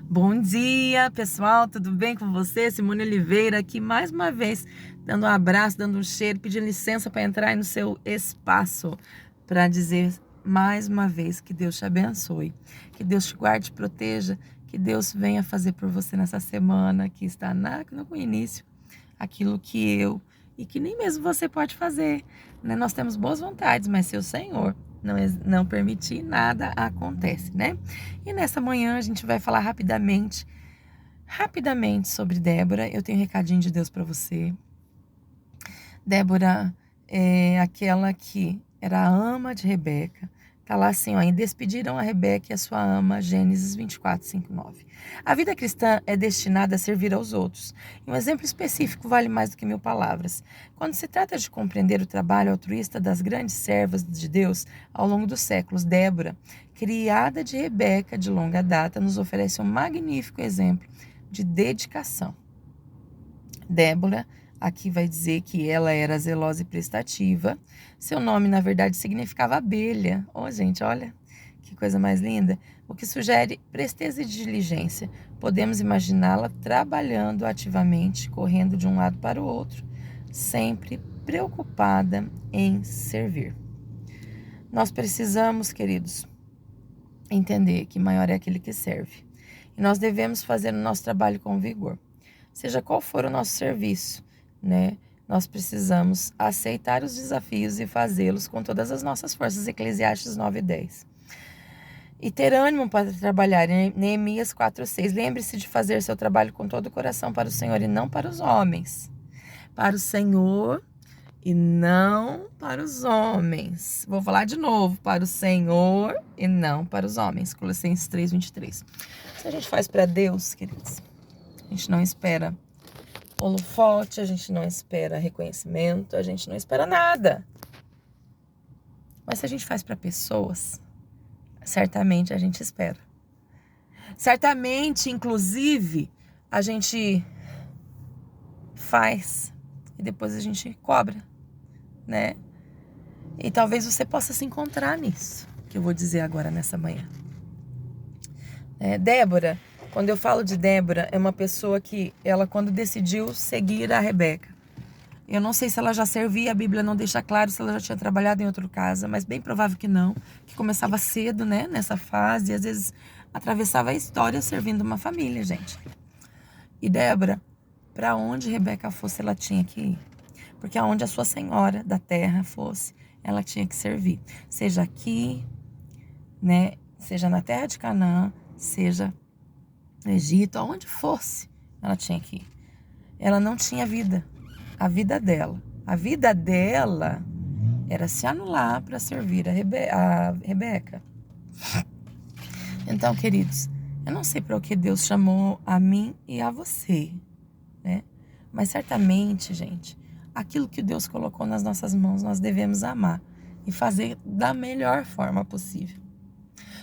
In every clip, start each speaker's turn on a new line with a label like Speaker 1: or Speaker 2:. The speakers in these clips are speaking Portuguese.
Speaker 1: Bom dia, pessoal, tudo bem com você? Simone Oliveira aqui mais uma vez, dando um abraço, dando um cheiro, pedindo licença para entrar aí no seu espaço para dizer mais uma vez que Deus te abençoe, que Deus te guarde, te proteja, que Deus venha fazer por você nessa semana que está no início, aquilo que eu e que nem mesmo você pode fazer, né? Nós temos boas vontades, mas se o Senhor não permitir, nada acontece, né? E nessa manhã a gente vai falar rapidamente sobre Débora. Eu tenho um recadinho de Deus para você. Débora é aquela que era a ama de Rebeca. Tá lá assim, ó, e despediram a Rebeca e a sua ama, Gênesis 24, 5, 9. A vida cristã é destinada a servir aos outros. E um exemplo específico vale mais do que 1000 palavras. Quando se trata de compreender o trabalho altruísta das grandes servas de Deus ao longo dos séculos, Débora, criada de Rebeca de longa data, nos oferece um magnífico exemplo de dedicação. Débora aqui vai dizer que ela era zelosa e prestativa. Seu nome, na verdade, significava abelha. Oh, gente, olha que coisa mais linda. O que sugere presteza e diligência. Podemos imaginá-la trabalhando ativamente, correndo de um lado para o outro, sempre preocupada em servir. Nós precisamos, queridos, entender que maior é aquele que serve. E nós devemos fazer o nosso trabalho com vigor. Seja qual for o nosso serviço, né? Nós precisamos aceitar os desafios e fazê-los com todas as nossas forças. Eclesiastes 9:10. E ter ânimo para trabalhar. Neemias 4:6. Lembre-se de fazer seu trabalho com todo o coração para o Senhor e não para os homens. Para o Senhor e não para os homens. Vou falar de novo. Para o Senhor e não para os homens. Colossenses 3:23. Se a gente faz para Deus, queridos, a gente não espera holofote, a gente não espera reconhecimento, a gente não espera nada. Mas se a gente faz para pessoas, certamente a gente espera. Certamente, inclusive, a gente faz e depois a gente cobra, né? E talvez você possa se encontrar nisso, que eu vou dizer agora nessa manhã. Débora, quando eu falo de Débora, é uma pessoa que ela, quando decidiu seguir a Rebeca, eu não sei se ela já servia, a Bíblia não deixa claro se ela já tinha trabalhado em outra casa, mas bem provável que não, que começava cedo, né, nessa fase, e às vezes atravessava a história servindo uma família, gente. E Débora, para onde Rebeca fosse, ela tinha que ir, porque aonde a sua senhora da terra fosse, ela tinha que servir, seja aqui, né, seja na terra de Canaã, seja no Egito, aonde fosse, ela tinha que ir. Ela não tinha vida. A vida dela era se anular para servir a Rebeca. Então, queridos, eu não sei para o que Deus chamou a mim e a você, né? Mas certamente, gente, aquilo que Deus colocou nas nossas mãos, nós devemos amar e fazer da melhor forma possível.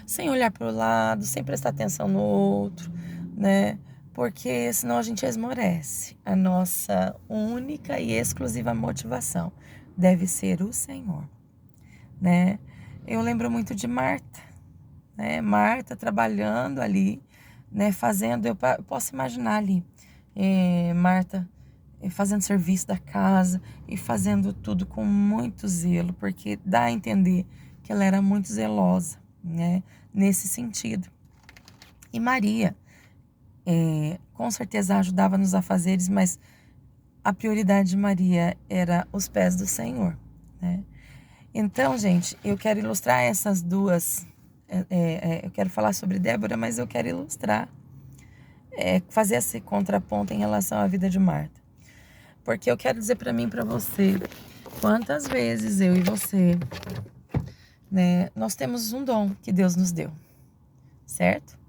Speaker 1: Sem olhar para o lado, sem prestar atenção no outro, né? Porque senão a gente esmorece. A nossa única e exclusiva motivação deve ser o Senhor, né? Eu lembro muito de Marta, né? Marta trabalhando ali, né? Fazendo, eu posso imaginar ali, Marta fazendo serviço da casa e fazendo tudo com muito zelo, porque dá a entender que ela era muito zelosa, né? Nesse sentido. E Maria, com certeza ajudava nos afazeres, mas a prioridade de Maria era os pés do Senhor, né? Então, gente, eu quero ilustrar essas duas, eu quero falar sobre Débora, mas eu quero ilustrar, fazer esse contraponto em relação à vida de Marta, porque eu quero dizer para mim e para você, quantas vezes eu e você, né, nós temos um dom que Deus nos deu, certo?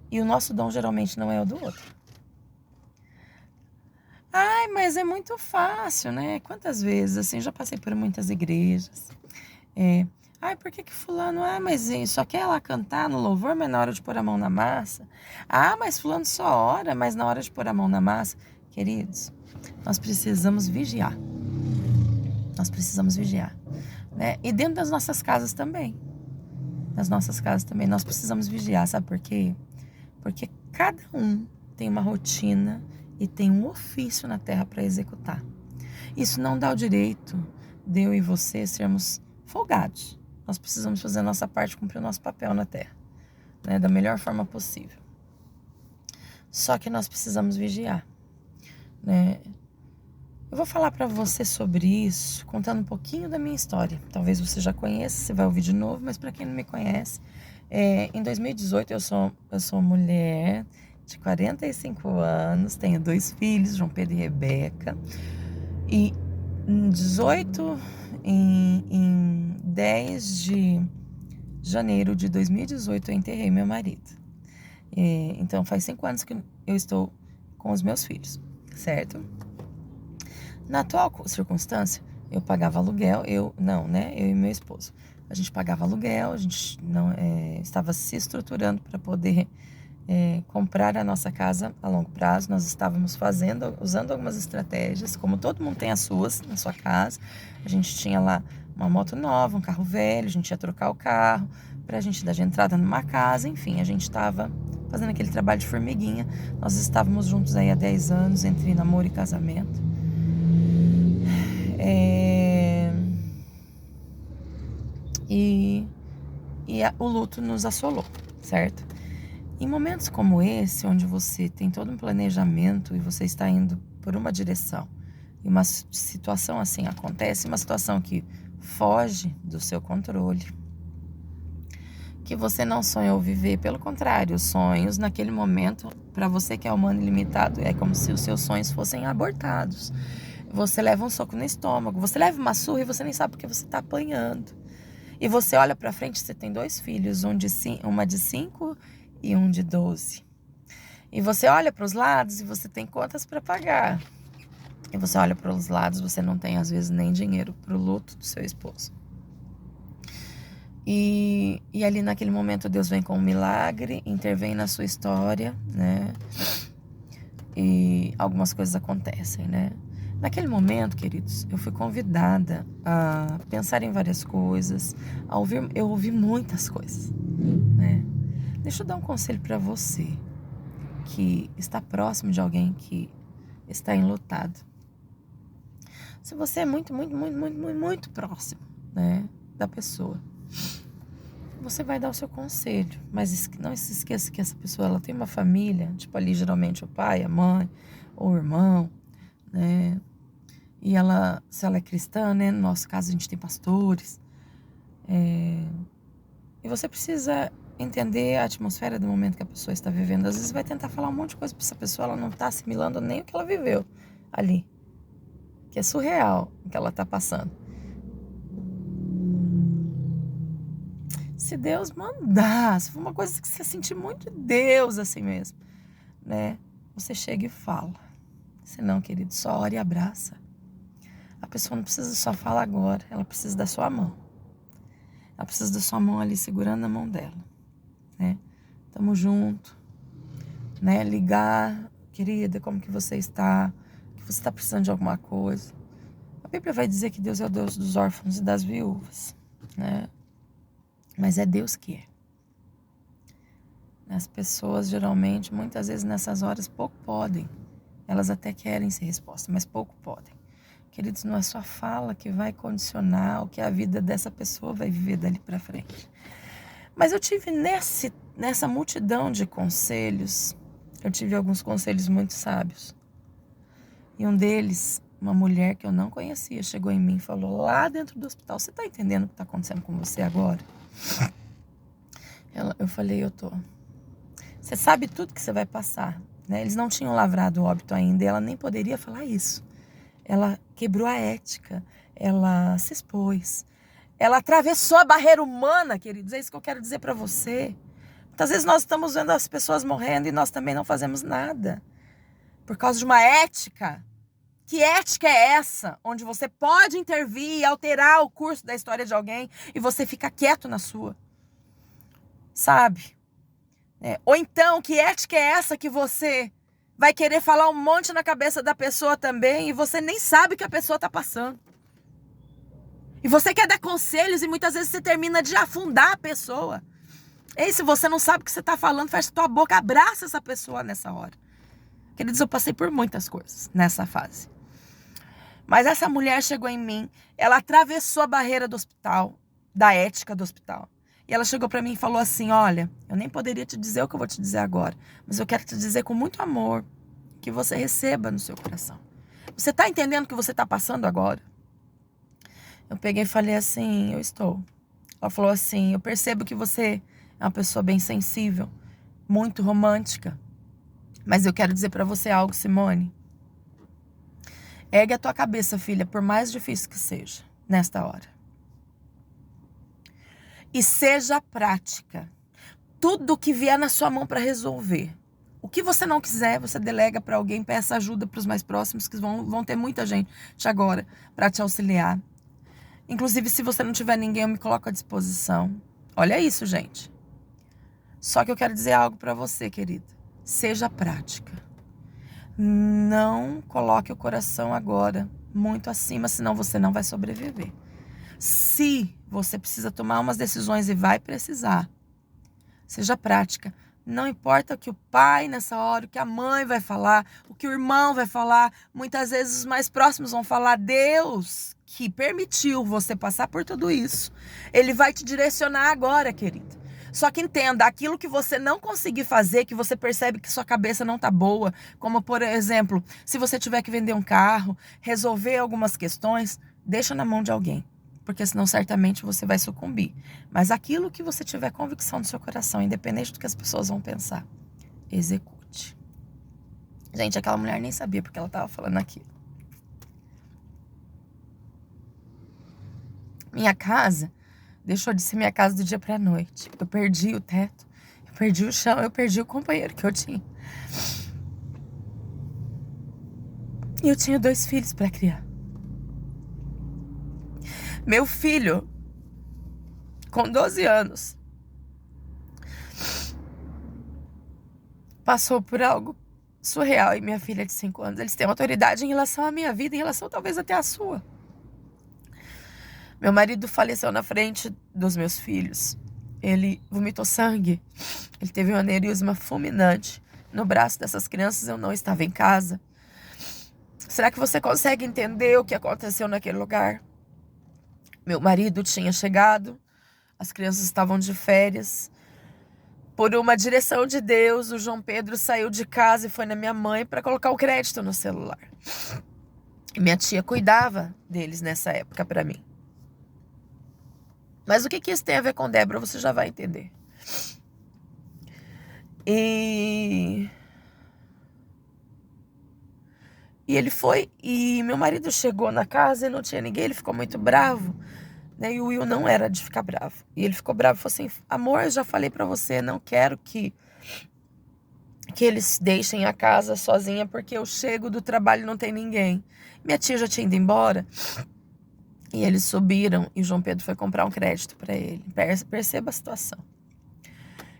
Speaker 1: E o nosso dom geralmente não é o do outro. Ai, mas é muito fácil, né? Quantas vezes, assim, já passei por muitas igrejas. Ai, por que fulano? Ah, mas só quer ela cantar no louvor, mas na hora de pôr a mão na massa. Ah, mas fulano só ora, mas na hora de pôr a mão na massa. Queridos, nós precisamos vigiar. Nós precisamos vigiar, né? E dentro das nossas casas também. Nas nossas casas também nós precisamos vigiar, sabe por quê? Porque cada um tem uma rotina e tem um ofício na terra para executar. Isso não dá o direito de eu e você sermos folgados. Nós precisamos fazer a nossa parte, cumprir o nosso papel na terra, né, da melhor forma possível. Só que nós precisamos vigiar, né? Eu vou falar para você sobre isso, contando um pouquinho da minha história. Talvez você já conheça, você vai ouvir de novo, mas para quem não me conhece, em 2018 eu sou mulher de 45 anos, tenho 2 filhos, João Pedro e Rebeca. E em 10 de janeiro de 2018 eu enterrei meu marido. Então faz 5 anos que eu estou com os meus filhos, certo? Na atual circunstância, eu pagava aluguel, eu e meu esposo. A gente pagava aluguel, a gente não estava se estruturando para poder comprar a nossa casa a longo prazo. Nós estávamos usando algumas estratégias, como todo mundo tem as suas na sua casa. A gente tinha lá uma moto nova, um carro velho, a gente ia trocar o carro para a gente dar de entrada numa casa. Enfim, a gente estava fazendo aquele trabalho de formiguinha. Nós estávamos juntos aí há 10 anos, entre namoro e casamento. O luto nos assolou, certo? Em momentos como esse, onde você tem todo um planejamento e você está indo por uma direção, e uma situação assim acontece, uma situação que foge do seu controle, que você não sonhou viver, pelo contrário, os sonhos naquele momento, para você que é humano e limitado, é como se os seus sonhos fossem abortados. Você leva um soco no estômago, você leva uma surra e você nem sabe porque você está apanhando. E você olha para frente, você tem 2 filhos, uma de 5 e um de 12. E você olha para os lados e você tem contas para pagar. E você olha para os lados, você não tem às vezes nem dinheiro para o luto do seu esposo. E ali naquele momento Deus vem com um milagre, intervém na sua história, né? E algumas coisas acontecem, né? Naquele momento, queridos, eu fui convidada a pensar em várias coisas, eu ouvi muitas coisas, né? Deixa eu dar um conselho para você que está próximo de alguém que está enlutado. Se você é muito, muito, muito, muito, muito, muito próximo, né, da pessoa, você vai dar o seu conselho, mas não se esqueça que essa pessoa ela tem uma família, tipo ali geralmente o pai, a mãe ou o irmão, né? E se ela é cristã, né? No nosso caso a gente tem pastores. E você precisa entender a atmosfera do momento que a pessoa está vivendo. Às vezes vai tentar falar um monte de coisa para essa pessoa, ela não está assimilando nem o que ela viveu ali. Que é surreal o que ela está passando. Se Deus mandar, se for uma coisa que você sentir muito Deus assim mesmo, né? Você chega e fala. Se não, querido, só ora e abraça. A pessoa não precisa só falar agora, ela precisa da sua mão. Ela precisa da sua mão ali segurando a mão dela, né? Tamo junto, né? Ligar, querida, como que você está? Que você está precisando de alguma coisa? A Bíblia vai dizer que Deus é o Deus dos órfãos e das viúvas, né? Mas é Deus que é. As pessoas geralmente, muitas vezes nessas horas, pouco podem. Elas até querem ser respostas, mas pouco podem. Queridos, não é só fala que vai condicionar o que a vida dessa pessoa vai viver dali para frente. Mas eu tive nessa multidão de conselhos, eu tive alguns conselhos muito sábios. E um deles, uma mulher que eu não conhecia, chegou em mim e falou lá dentro do hospital: você está entendendo o que está acontecendo com você agora? Eu falei: eu tô. Você sabe tudo que você vai passar, né? Eles não tinham lavrado o óbito ainda e ela nem poderia falar isso. Ela quebrou a ética, ela se expôs, ela atravessou a barreira humana, queridos. É isso que eu quero dizer para você. Muitas vezes nós estamos vendo as pessoas morrendo e nós também não fazemos nada por causa de uma ética. Que ética é essa? Onde você pode intervir e alterar o curso da história de alguém e você fica quieto na sua. Sabe? Ou então, que ética é essa que você vai querer falar um monte na cabeça da pessoa também e você nem sabe o que a pessoa está passando. E você quer dar conselhos e muitas vezes você termina de afundar a pessoa. Ei, se você não sabe o que você está falando, fecha tua boca, abraça essa pessoa nessa hora. Queridos, eu passei por muitas coisas nessa fase. Mas essa mulher chegou em mim, ela atravessou a barreira do hospital, da ética do hospital. E ela chegou para mim e falou assim, olha, eu nem poderia te dizer o que eu vou te dizer agora, mas eu quero te dizer com muito amor, que você receba no seu coração. Você está entendendo o que você está passando agora? Eu peguei e falei assim, eu estou. Ela falou assim, eu percebo que você é uma pessoa bem sensível, muito romântica. Mas eu quero dizer para você algo, Simone. Ergue a tua cabeça, filha, por mais difícil que seja, nesta hora. E seja prática. Tudo que vier na sua mão para resolver. O que você não quiser, você delega para alguém, peça ajuda para os mais próximos, que vão ter muita gente agora para te auxiliar. Inclusive, se você não tiver ninguém, eu me coloco à disposição. Olha isso, gente. Só que eu quero dizer algo para você, querida. Seja prática. Não coloque o coração agora muito acima, senão você não vai sobreviver. Se você precisa tomar umas decisões e vai precisar, seja prática. Não importa o que o pai nessa hora, o que a mãe vai falar, o que o irmão vai falar. Muitas vezes os mais próximos vão falar. Deus que permitiu você passar por tudo isso, Ele vai te direcionar agora, querida. Só que entenda, aquilo que você não conseguir fazer, que você percebe que sua cabeça não tá boa, como por exemplo, se você tiver que vender um carro, resolver algumas questões, deixa na mão de alguém. Porque senão certamente você vai sucumbir. Mas aquilo que você tiver convicção no seu coração, independente do que as pessoas vão pensar, execute. Gente, aquela mulher nem sabia porque ela estava falando aquilo. Minha casa deixou de ser minha casa do dia para a noite. Eu perdi o teto, eu perdi o chão, eu perdi o companheiro que eu tinha. E eu tinha 2 filhos para criar. Meu filho, com 12 anos, passou por algo surreal. E minha filha de 5 anos, eles têm autoridade em relação à minha vida, em relação talvez até à sua. Meu marido faleceu na frente dos meus filhos. Ele vomitou sangue. Ele teve um aneurisma fulminante no braço dessas crianças. Eu não estava em casa. Será que você consegue entender o que aconteceu naquele lugar? Meu marido tinha chegado. As crianças estavam de férias. Por uma direção de Deus, o João Pedro saiu de casa e foi na minha mãe para colocar o crédito no celular. E minha tia cuidava deles nessa época para mim. Mas o que isso tem a ver com Débora, você já vai entender. E ele foi, e meu marido chegou na casa e não tinha ninguém, ele ficou muito bravo. Né? E o Will não era de ficar bravo. E ele ficou bravo e falou assim, amor, eu já falei pra você, não quero que eles deixem a casa sozinha, porque eu chego do trabalho e não tem ninguém. Minha tia já tinha ido embora. E eles subiram e o João Pedro foi comprar um crédito para ele. Perceba a situação.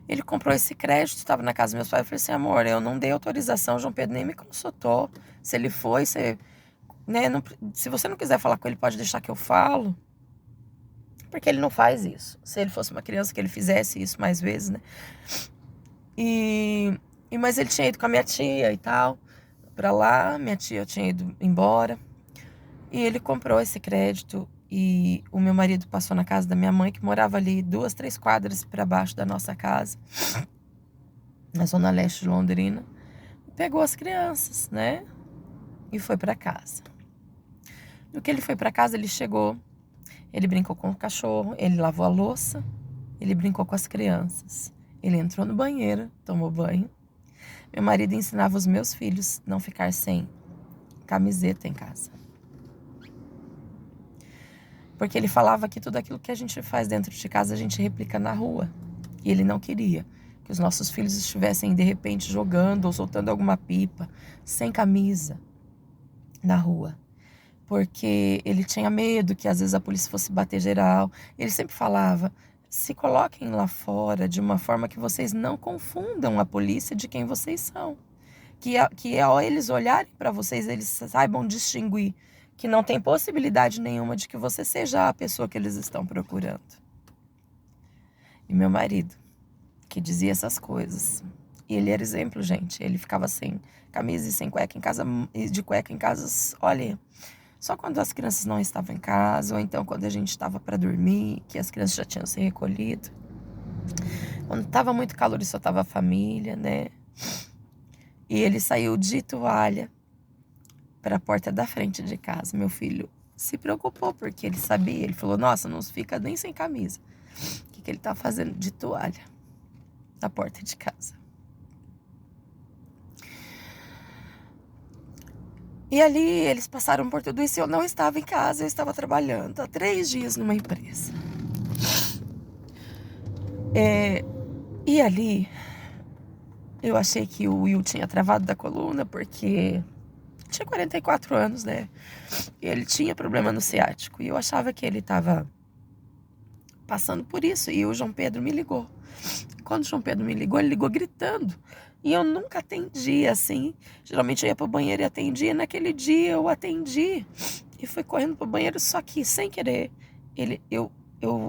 Speaker 1: Ele comprou esse crédito, estava na casa dos meus pais. Eu falei assim, amor, eu não dei autorização, o João Pedro nem me consultou. Se ele foi, se você não quiser falar com ele, pode deixar que eu falo. Porque ele não faz isso. Se ele fosse uma criança, que ele fizesse isso mais vezes, né? Mas ele tinha ido com a minha tia e tal, pra lá. Minha tia tinha ido embora. E ele comprou esse crédito e o meu marido passou na casa da minha mãe, que morava ali 2, 3 quadras para baixo da nossa casa, na zona leste de Londrina. Pegou as crianças, né? E foi para casa. No que ele foi para casa, ele chegou, ele brincou com o cachorro, ele lavou a louça, ele brincou com as crianças. Ele entrou no banheiro, tomou banho. Meu marido ensinava os meus filhos a não ficar sem camiseta em casa. Porque ele falava que tudo aquilo que a gente faz dentro de casa, a gente replica na rua. E ele não queria que os nossos filhos estivessem, de repente, jogando ou soltando alguma pipa, sem camisa, na rua. Porque ele tinha medo que, às vezes, a polícia fosse bater geral. Ele sempre falava, se coloquem lá fora de uma forma que vocês não confundam a polícia de quem vocês são. Que ao eles olharem para vocês, eles saibam distinguir que não tem possibilidade nenhuma de que você seja a pessoa que eles estão procurando. E meu marido que dizia essas coisas. E ele era exemplo, gente. Ele ficava sem camisa e sem cueca em casa, e de cueca em casas, olha, só quando as crianças não estavam em casa, ou então quando a gente estava para dormir, que as crianças já tinham se recolhido. Quando estava muito calor e só estava a família, né? E ele saiu de toalha para a porta da frente de casa. Meu filho se preocupou, porque ele sabia. Ele falou, nossa, não fica nem sem camisa. O que ele tá fazendo de toalha na porta de casa? E ali eles passaram por tudo isso. Eu não estava em casa, eu estava trabalhando há 3 dias numa empresa. E ali eu achei que o Will tinha travado da coluna, porque tinha 44 anos, né? E ele tinha problema no ciático. E eu achava que ele estava passando por isso. E o João Pedro me ligou. Quando o João Pedro me ligou, ele ligou gritando. E eu nunca atendia assim. Geralmente eu ia pro banheiro e atendia. Naquele dia eu atendi. E fui correndo pro banheiro, só que sem querer. Eu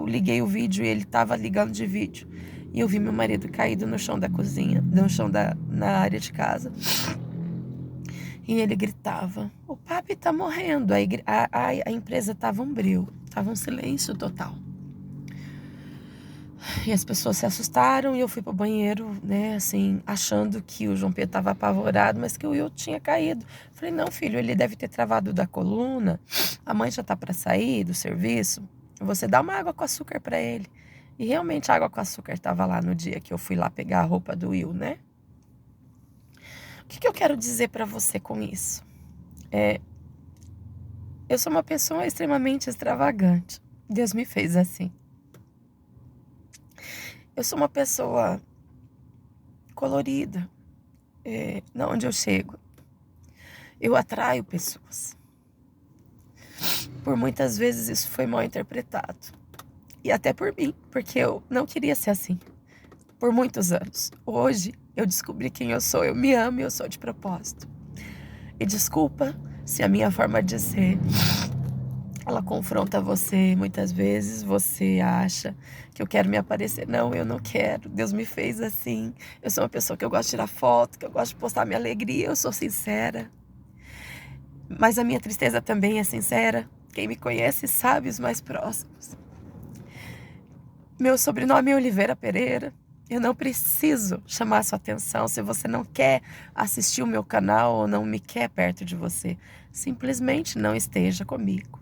Speaker 1: liguei o vídeo e ele tava ligando de vídeo. E eu vi meu marido caído no chão da cozinha, no chão na área de casa. E ele gritava, o papi tá morrendo. A empresa tava um breu, tava um silêncio total. E as pessoas se assustaram e eu fui pro banheiro, né, assim, achando que o João Pedro tava apavorado, mas que o Will tinha caído. Falei, não, filho, ele deve ter travado da coluna, a mãe já tá para sair do serviço, você dá uma água com açúcar para ele. E realmente a água com açúcar tava lá no dia que eu fui lá pegar a roupa do Will, né? O que eu quero dizer para você com isso? Eu sou uma pessoa extremamente extravagante. Deus me fez assim. Eu sou uma pessoa colorida. Na onde eu chego, eu atraio pessoas. Por muitas vezes isso foi mal interpretado. E até por mim, porque eu não queria ser assim. Por muitos anos. Hoje eu descobri quem eu sou. Eu me amo e eu sou de propósito. E desculpa se a minha forma de ser, ela confronta você muitas vezes. Você acha que eu quero me aparecer. Não, eu não quero. Deus me fez assim. Eu sou uma pessoa que eu gosto de tirar foto, que eu gosto de postar minha alegria. Eu sou sincera. Mas a minha tristeza também é sincera. Quem me conhece sabe, os mais próximos. Meu sobrenome é Oliveira Pereira. Eu não preciso chamar sua atenção se você não quer assistir o meu canal ou não me quer perto de você. Simplesmente não esteja comigo.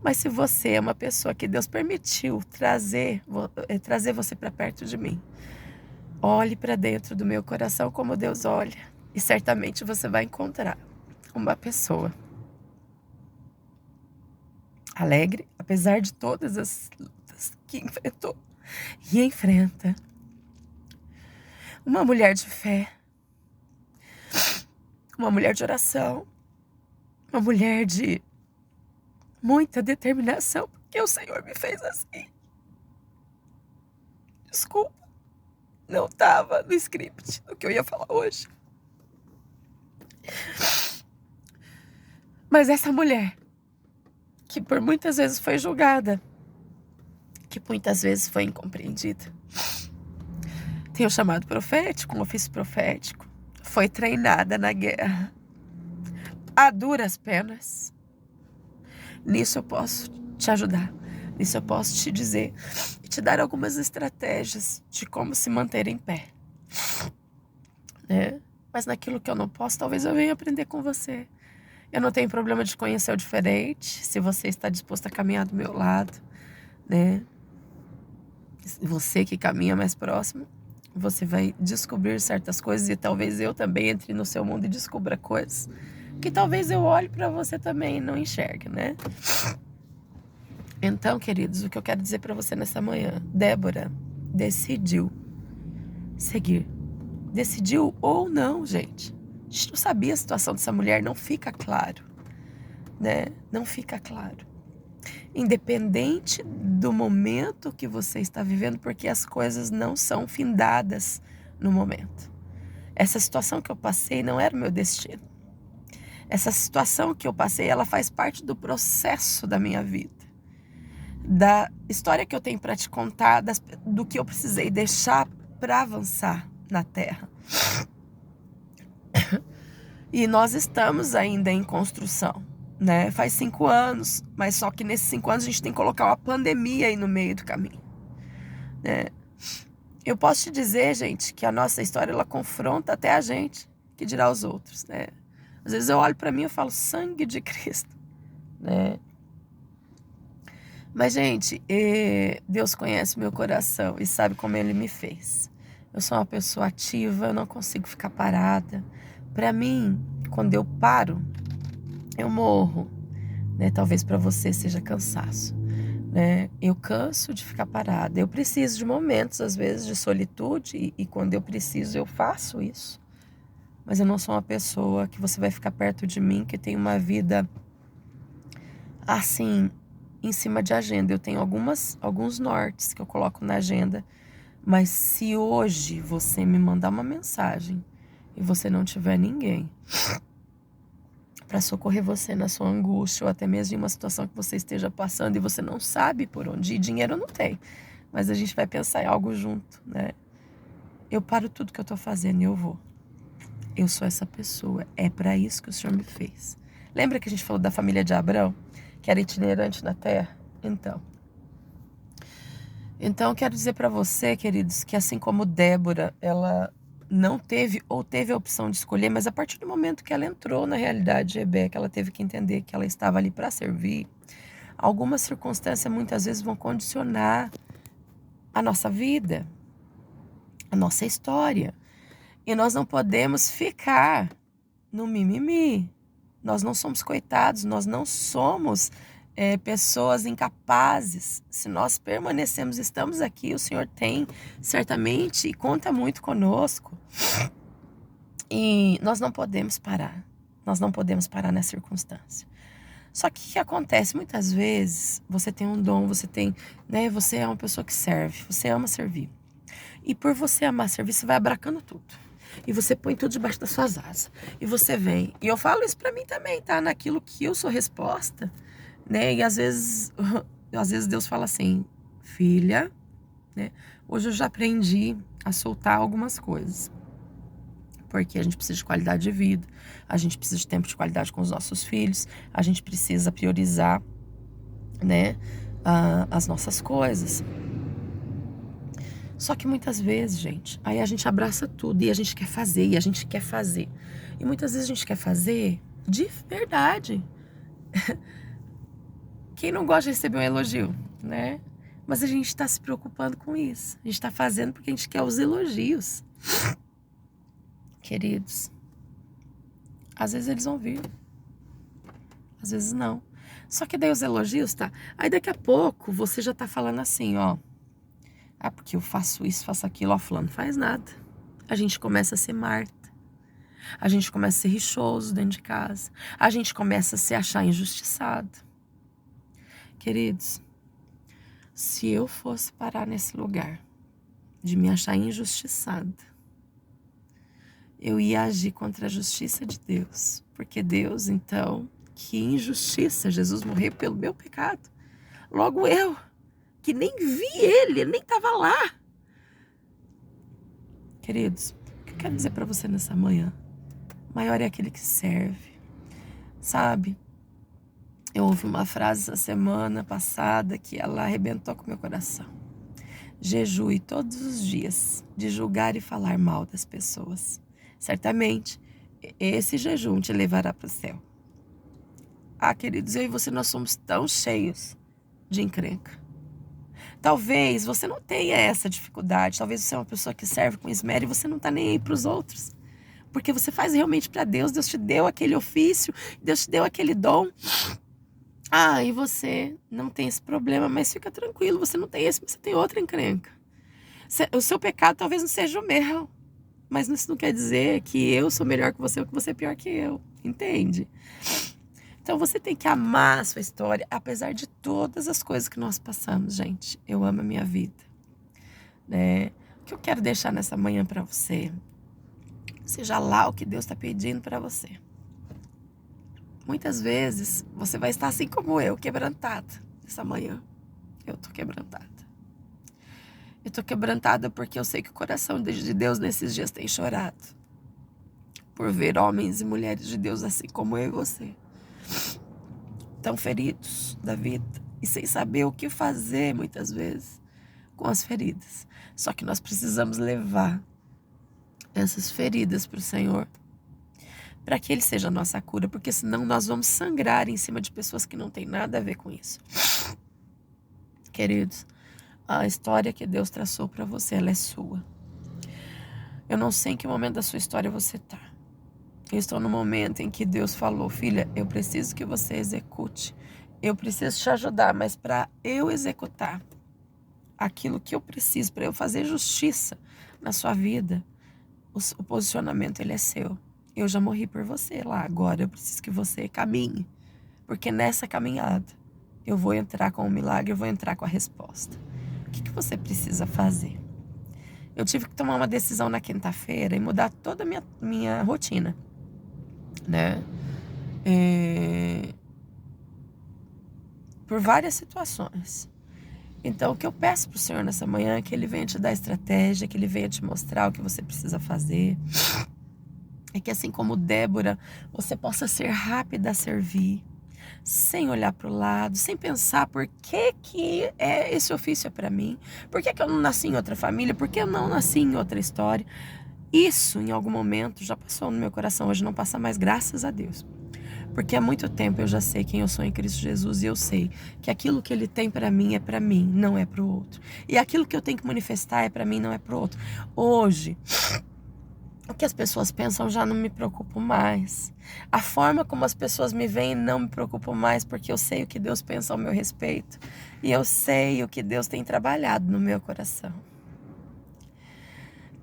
Speaker 1: Mas se você é uma pessoa que Deus permitiu trazer você para perto de mim, olhe para dentro do meu coração como Deus olha. E certamente você vai encontrar uma pessoa alegre, apesar de todas as lutas que enfrentou e enfrenta. Uma mulher de fé, uma mulher de oração, uma mulher de muita determinação, porque o Senhor me fez assim. Desculpa, não estava no script do que eu ia falar hoje. Mas essa mulher, que por muitas vezes foi julgada, que muitas vezes foi incompreendida, tem o chamado profético, um ofício profético, foi treinada na guerra, a duras penas. Nisso eu posso te ajudar, nisso eu posso te dizer e te dar algumas estratégias de como se manter em pé, né? Mas naquilo que eu não posso, talvez eu venha aprender com você. Eu não tenho problema de conhecer o diferente, se você está disposto a caminhar do meu lado, né? Você que caminha mais próximo, você vai descobrir certas coisas e talvez eu também entre no seu mundo e descubra coisas que talvez eu olhe para você também e não enxergue, né? Então, queridos, o que eu quero dizer para você nessa manhã, Débora decidiu seguir. Decidiu ou não, gente. A gente não sabia a situação dessa mulher, não fica claro, né? Não fica claro. Independente do momento que você está vivendo, porque as coisas não são findadas no momento. Essa situação que eu passei não era o meu destino. Essa situação que eu passei, ela faz parte do processo da minha vida. Da história que eu tenho para te contar, do que eu precisei deixar para avançar na Terra. E nós estamos ainda em construção, né? Faz 5 anos, mas só que nesses 5 anos a gente tem que colocar uma pandemia aí no meio do caminho, né? Eu posso te dizer, gente, que a nossa história, ela confronta até a gente, que dirá os outros, né? Às vezes eu olho para mim e falo, sangue de Cristo, né? Mas, gente, Deus conhece meu coração e sabe como Ele me fez. Eu sou uma pessoa ativa, eu não consigo ficar parada. Para mim, quando eu paro, eu morro, né? Talvez para você seja cansaço, né? Eu canso de ficar parada. Eu preciso de momentos, às vezes, de solitude e quando eu preciso, eu faço isso. Mas eu não sou uma pessoa que você vai ficar perto de mim, que tem uma vida assim, em cima de agenda. Eu tenho alguns nortes que eu coloco na agenda. Mas se hoje você me mandar uma mensagem e você não tiver ninguém para socorrer você na sua angústia, ou até mesmo em uma situação que você esteja passando e você não sabe por onde ir, dinheiro não tem, mas a gente vai pensar em algo junto, né? Eu paro tudo que eu tô fazendo e eu vou. Eu sou essa pessoa, é para isso que o Senhor me fez. Lembra que a gente falou da família de Abrão, que era itinerante na terra? Então eu quero dizer para você, queridos, que assim como Débora, ela não teve ou teve a opção de escolher, mas a partir do momento que ela entrou na realidade de Rebeca, ela teve que entender que ela estava ali para servir. Algumas circunstâncias muitas vezes vão condicionar a nossa vida, a nossa história. E nós não podemos ficar no mimimi. Nós não somos coitados, nós não somos pessoas incapazes. Se nós permanecemos, estamos aqui, o Senhor tem certamente e conta muito conosco. E nós não podemos parar. Nós não podemos parar nessa circunstância. Só que o que acontece? Muitas vezes você tem um dom, né? Você é uma pessoa que serve, você ama servir. E por você amar servir, você vai abracando tudo. E você põe tudo debaixo das suas asas. E você vem. E eu falo isso pra mim também, tá? Naquilo que eu sou resposta, né? E às vezes Deus fala assim, filha, né? Hoje eu já aprendi a soltar algumas coisas. Porque a gente precisa de qualidade de vida, a gente precisa de tempo de qualidade com os nossos filhos, a gente precisa priorizar, né, as nossas coisas. Só que muitas vezes, gente, aí a gente abraça tudo e a gente quer fazer, e a gente quer fazer. E muitas vezes a gente quer fazer de verdade. Quem não gosta de receber um elogio, né? Mas a gente está se preocupando com isso. A gente está fazendo porque a gente quer os elogios. Queridos, às vezes eles vão vir, às vezes não. Só que daí os elogios, tá? Aí daqui a pouco você já tá falando assim, ó. Ah, porque eu faço isso, faço aquilo, ó, fulano não faz nada. A gente começa a ser Marta. A gente começa a ser rixoso dentro de casa. A gente começa a se achar injustiçado. Queridos, se eu fosse parar nesse lugar de me achar injustiçada, eu ia agir contra a justiça de Deus. Porque Deus, então, que injustiça, Jesus morreu pelo meu pecado. Logo eu, que nem vi ele nem estava lá. Queridos, o que eu quero dizer para você nessa manhã? Maior é aquele que serve, sabe? Eu ouvi uma frase essa semana passada que ela arrebentou com o meu coração. Jejue todos os dias de julgar e falar mal das pessoas. Certamente, esse jejum te levará para o céu. Ah, queridos, eu e você, nós somos tão cheios de encrenca. Talvez você não tenha essa dificuldade. Talvez você é uma pessoa que serve com esmero e você não está nem aí para os outros. Porque você faz realmente para Deus. Deus te deu aquele ofício. Deus te deu aquele dom. Ah, e você não tem esse problema. Mas fica tranquilo. Você não tem esse, mas você tem outra encrenca. O seu pecado talvez não seja o meu. Mas isso não quer dizer que eu sou melhor que você ou que você é pior que eu. Entende? Então você tem que amar a sua história, apesar de todas as coisas que nós passamos, gente. Eu amo a minha vida, né? O que eu quero deixar nessa manhã para você, seja lá o que Deus está pedindo para você. Muitas vezes você vai estar assim como eu, quebrantada. Essa manhã eu tô quebrantada. Eu tô quebrantada porque eu sei que o coração de Deus nesses dias tem chorado. Por ver homens e mulheres de Deus assim como eu e você. Tão feridos da vida. E sem saber o que fazer muitas vezes com as feridas. Só que nós precisamos levar essas feridas para o Senhor. Para que Ele seja a nossa cura. Porque senão nós vamos sangrar em cima de pessoas que não tem nada a ver com isso. Queridos, a história que Deus traçou para você, ela é sua. Eu não sei em que momento da sua história você está. Eu estou no momento em que Deus falou, filha, eu preciso que você execute. Eu preciso te ajudar, mas para eu executar aquilo que eu preciso, para eu fazer justiça na sua vida, o posicionamento ele é seu. Eu já morri por você lá, agora eu preciso que você caminhe. Porque nessa caminhada eu vou entrar com o milagre, eu vou entrar com a resposta. O que você precisa fazer? Eu tive que tomar uma decisão na quinta-feira e mudar toda a minha rotina, né? Por várias situações. Então, o que eu peço pro Senhor nessa manhã é que Ele venha te dar estratégia, que Ele venha te mostrar o que você precisa fazer. É que assim como Débora, você possa ser rápida a servir, sem olhar para o lado, sem pensar por que esse ofício é para mim, por que eu não nasci em outra família, por que eu não nasci em outra história. Isso, em algum momento, já passou no meu coração, hoje não passa mais, graças a Deus. Porque há muito tempo eu já sei quem eu sou em Cristo Jesus e eu sei que aquilo que Ele tem para mim é para mim, não é para o outro. E aquilo que eu tenho que manifestar é para mim, não é para o outro. Hoje, o que as pessoas pensam já não me preocupo mais. A forma como as pessoas me veem não me preocupo mais, porque eu sei o que Deus pensa ao meu respeito. E eu sei o que Deus tem trabalhado no meu coração.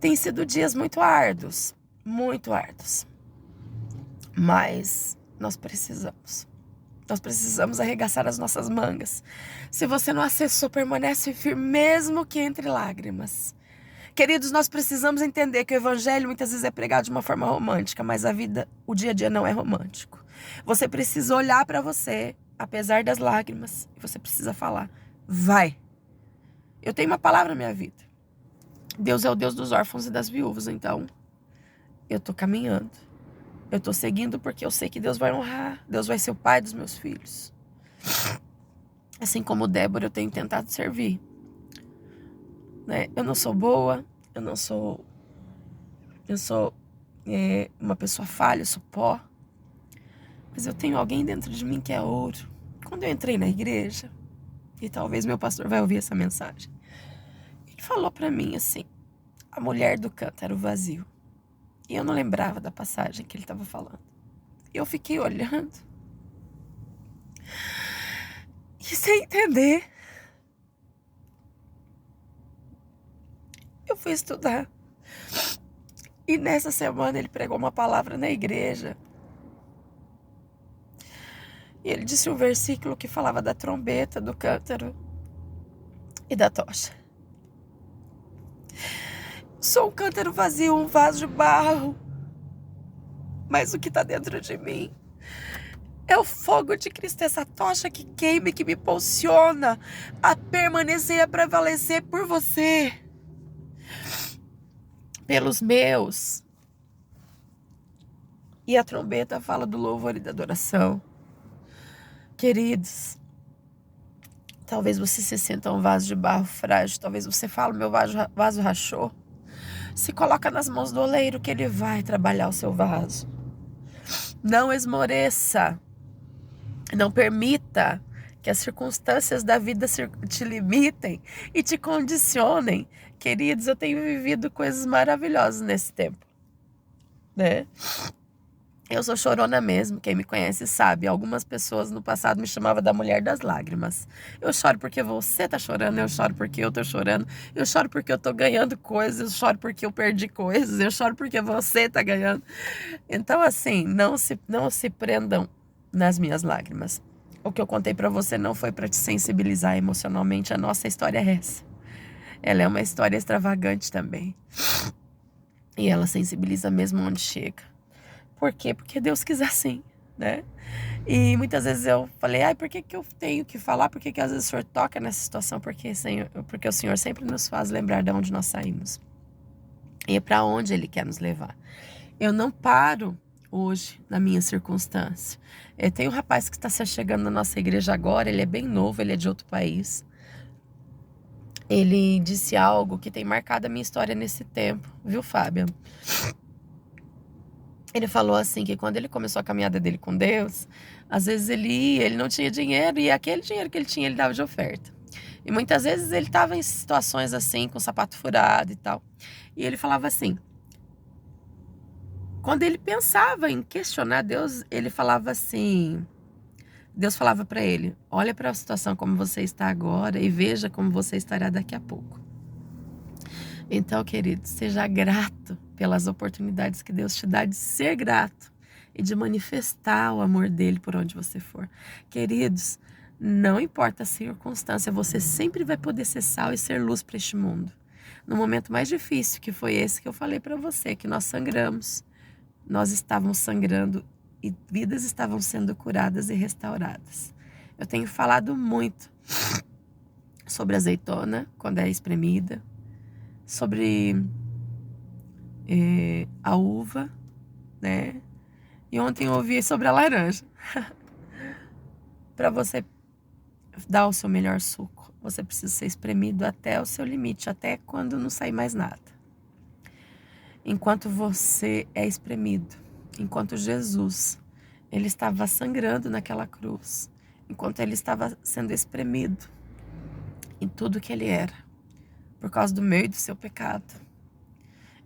Speaker 1: Tem sido dias muito árduos, muito árduos. Mas nós precisamos arregaçar as nossas mangas. Se você não acessou, permanece firme, mesmo que entre lágrimas. Queridos, nós precisamos entender que o evangelho muitas vezes é pregado de uma forma romântica, mas a vida, o dia a dia não é romântico. Você precisa olhar para você, apesar das lágrimas, e você precisa falar, vai. Eu tenho uma palavra na minha vida. Deus é o Deus dos órfãos e das viúvas, então eu tô caminhando. Eu tô seguindo porque eu sei que Deus vai honrar. Deus vai ser o pai dos meus filhos. Assim como Débora, eu tenho tentado servir. Né? Eu não sou boa. Eu sou uma pessoa falha, eu sou pó. Mas eu tenho alguém dentro de mim que é ouro. Quando eu entrei na igreja, e talvez meu pastor vai ouvir essa mensagem, ele falou pra mim assim, a mulher do cântaro vazio. E eu não lembrava da passagem que ele estava falando. E eu fiquei olhando. E sem entender. Eu fui estudar. E nessa semana ele pregou uma palavra na igreja. E ele disse um versículo que falava da trombeta, do cântaro e da tocha. Sou um cântaro vazio, um vaso de barro. Mas o que está dentro de mim é o fogo de Cristo, essa tocha que queima e que me impulsiona a permanecer e a prevalecer por você. Pelos meus. E a trombeta fala do louvor e da adoração. Queridos, talvez você se sinta um vaso de barro frágil. Talvez você fale, meu vaso rachou. Se coloca nas mãos do oleiro que ele vai trabalhar o seu vaso. Não esmoreça. Não permita que as circunstâncias da vida te limitem e te condicionem. Queridos, eu tenho vivido coisas maravilhosas nesse tempo, né? Eu sou chorona mesmo, quem me conhece sabe. Algumas pessoas no passado me chamavam da mulher das lágrimas. Eu choro porque você tá chorando, eu choro porque eu tô chorando, eu choro porque eu tô ganhando coisas, eu choro porque eu perdi coisas, eu choro porque você tá ganhando. Então, assim, não se prendam nas minhas lágrimas. O que eu contei pra você não foi pra te sensibilizar emocionalmente. A nossa história é essa. Ela é uma história extravagante também. E ela sensibiliza mesmo onde chega. Por quê? Porque Deus quis assim. né? E muitas vezes eu falei, ai, por que que eu tenho que falar? Por que que às vezes o Senhor toca nessa situação? Porque o Senhor sempre nos faz lembrar de onde nós saímos e para onde Ele quer nos levar. Eu não paro hoje na minha circunstância. Tem um rapaz que está se chegando na nossa igreja agora, ele é bem novo, ele é de outro país. Ele disse algo que tem marcado a minha história nesse tempo, viu, Fábio? Ele falou assim que quando ele começou a caminhada dele com Deus, às vezes ele não tinha dinheiro e aquele dinheiro que ele tinha ele dava de oferta. E muitas vezes ele estava em situações assim, com sapato furado e tal. E ele falava assim, quando ele pensava em questionar Deus, ele falava assim, Deus falava para ele, olha para a situação como você está agora e veja como você estará daqui a pouco. Então, querido, seja grato pelas oportunidades que Deus te dá de ser grato e de manifestar o amor dele por onde você for. Queridos, não importa a circunstância, você sempre vai poder ser sal e ser luz para este mundo. No momento mais difícil, que foi esse que eu falei para você, que nós sangramos, nós estávamos sangrando e vidas estavam sendo curadas e restauradas. Eu tenho falado muito sobre azeitona quando é espremida, sobre a uva, né? E ontem eu ouvi sobre a laranja. Para você dar o seu melhor suco, você precisa ser espremido até o seu limite, até quando não sair mais nada. Enquanto você é espremido, enquanto Jesus, ele estava sangrando naquela cruz, enquanto ele estava sendo espremido em tudo que ele era, por causa do meu e do seu pecado,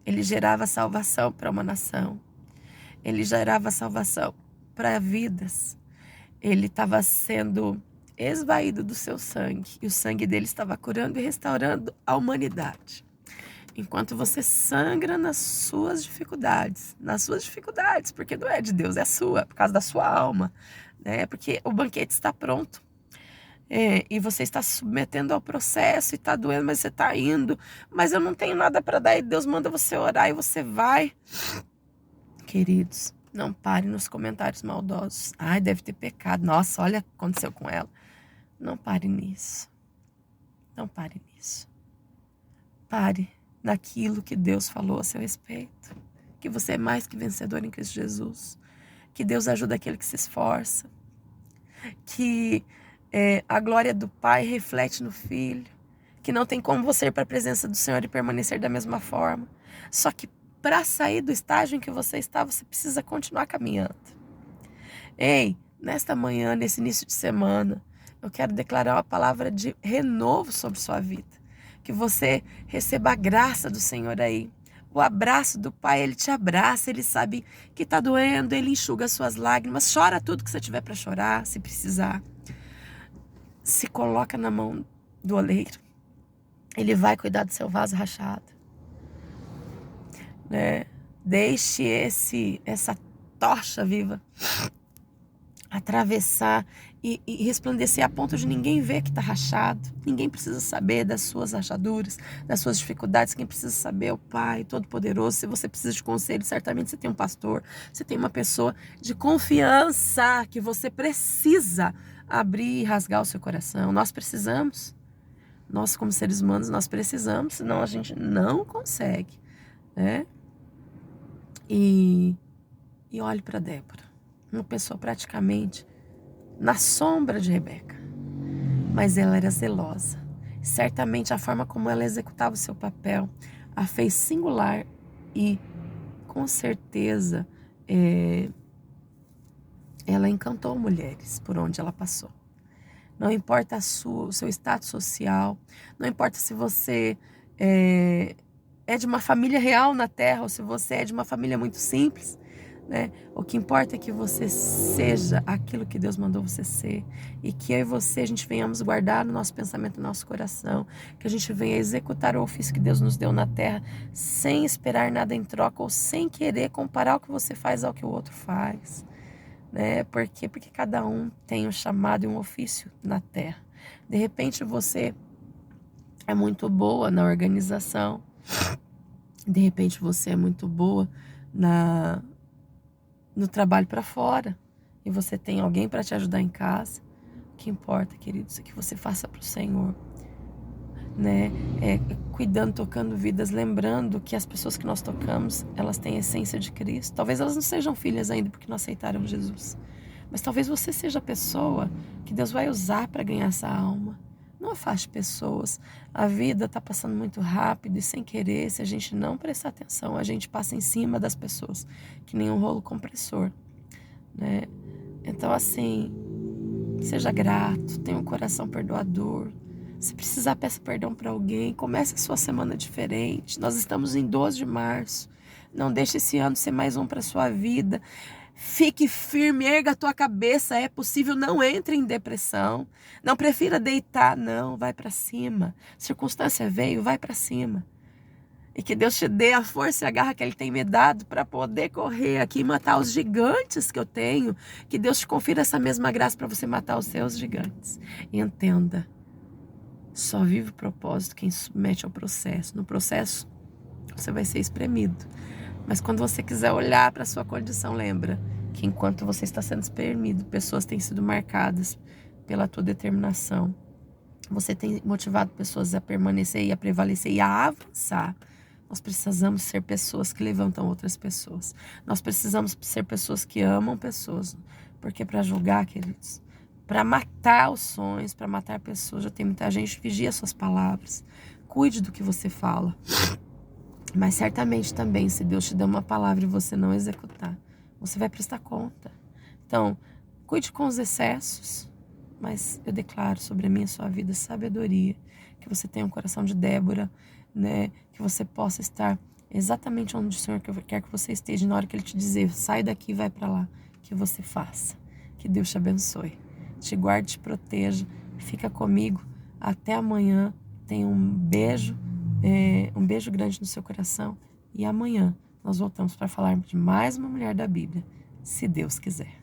Speaker 1: ele gerava salvação para uma nação, ele gerava salvação para vidas, ele estava sendo esvaído do seu sangue, e o sangue dele estava curando e restaurando a humanidade. Enquanto você sangra nas suas dificuldades, porque não é de Deus, é sua, por causa da sua alma, né? Porque o banquete está pronto. E você está se submetendo ao processo e está doendo, mas você está indo. Mas eu não tenho nada para dar e Deus manda você orar e você vai. Queridos, não pare nos comentários maldosos. Ai, deve ter pecado. Nossa, olha o que aconteceu com ela. Não pare nisso. Não pare nisso. Pare naquilo que Deus falou a seu respeito. Que você é mais que vencedor em Cristo Jesus. Que Deus ajuda aquele que se esforça. Que a glória do Pai reflete no Filho. Que não tem como você ir para a presença do Senhor e permanecer da mesma forma. Só que para sair do estágio em que você está, você precisa continuar caminhando. Ei, nesta manhã, nesse início de semana, eu quero declarar uma palavra de renovo sobre sua vida. Que você receba a graça do Senhor aí. O abraço do Pai, Ele te abraça, Ele sabe que está doendo, Ele enxuga as suas lágrimas. Chora tudo que você tiver para chorar, se precisar. Se coloca na mão do oleiro. Ele vai cuidar do seu vaso rachado. Né? Deixe essa tocha viva atravessar e resplandecer a ponto de ninguém ver que está rachado. Ninguém precisa saber das suas rachaduras, das suas dificuldades. Quem precisa saber é o Pai Todo-Poderoso. Se você precisa de conselho, certamente você tem um pastor, você tem uma pessoa de confiança que você precisa abrir e rasgar o seu coração. Nós precisamos. Nós, como seres humanos, nós precisamos, senão a gente não consegue, né? E olhe para Débora, uma pessoa praticamente na sombra de Rebeca, mas ela era zelosa. Certamente a forma como ela executava o seu papel a fez singular e com certeza ela encantou mulheres por onde ela passou. Não importa o seu status social, não importa se você é de uma família real na terra ou se você é de uma família muito simples, né? O que importa é que você seja aquilo que Deus mandou você ser e que eu e você, a gente venhamos guardar no nosso pensamento, no nosso coração, que a gente venha executar o ofício que Deus nos deu na terra sem esperar nada em troca ou sem querer comparar o que você faz ao que o outro faz, né? Por quê? Porque cada um tem um chamado e um ofício na terra. De repente você é muito boa na organização, de repente você é muito boa no trabalho para fora. e você tem alguém para te ajudar em casa, o que importa, queridos, é que você faça para o Senhor, né? Cuidando, tocando vidas, lembrando que as pessoas que nós tocamos, elas têm a essência de Cristo. Talvez elas não sejam filhas ainda porque não aceitaram Jesus, mas talvez você seja a pessoa que Deus vai usar para ganhar essa alma. Não afaste pessoas. A vida está passando muito rápido e sem querer, se a gente não prestar atenção, a gente passa em cima das pessoas, que nem um rolo compressor, né? Então, assim, seja grato, tenha um coração perdoador. Se precisar, peça perdão para alguém. Comece a sua semana diferente. Nós estamos em 12 de março. Não deixe esse ano ser mais um para sua vida. Fique firme, erga a tua cabeça. É possível, não entre em depressão. Não prefira deitar, não. Vai para cima. Circunstância veio, vai para cima. E que Deus te dê a força e a garra que Ele tem me dado para poder correr aqui e matar os gigantes que eu tenho. Que Deus te confira essa mesma graça para você matar os seus gigantes. E entenda, só vive o propósito quem se submete ao processo. No processo, você vai ser espremido. Mas quando você quiser olhar para a sua condição, lembra que enquanto você está sendo espremido, pessoas têm sido marcadas pela tua determinação. Você tem motivado pessoas a permanecer e a prevalecer e a avançar. Nós precisamos ser pessoas que levantam outras pessoas. Nós precisamos ser pessoas que amam pessoas. Porque para julgar, queridos, para matar os sonhos, para matar pessoas, já tem muita gente. Vigia suas palavras. Cuide do que você fala. Mas certamente também, se Deus te der uma palavra e você não executar, você vai prestar conta. Então, cuide com os excessos. Mas eu declaro sobre a minha e sua vida sabedoria. Que você tenha um coração de Débora, né? Que você possa estar exatamente onde o Senhor quer que você esteja. Na hora que Ele te dizer, sai daqui e vai para lá, que você faça. Que Deus te abençoe. Te guarde, te proteja. Fica comigo. Até amanhã. Tenha um beijo grande no seu coração. E amanhã nós voltamos para falar de mais uma mulher da Bíblia, se Deus quiser.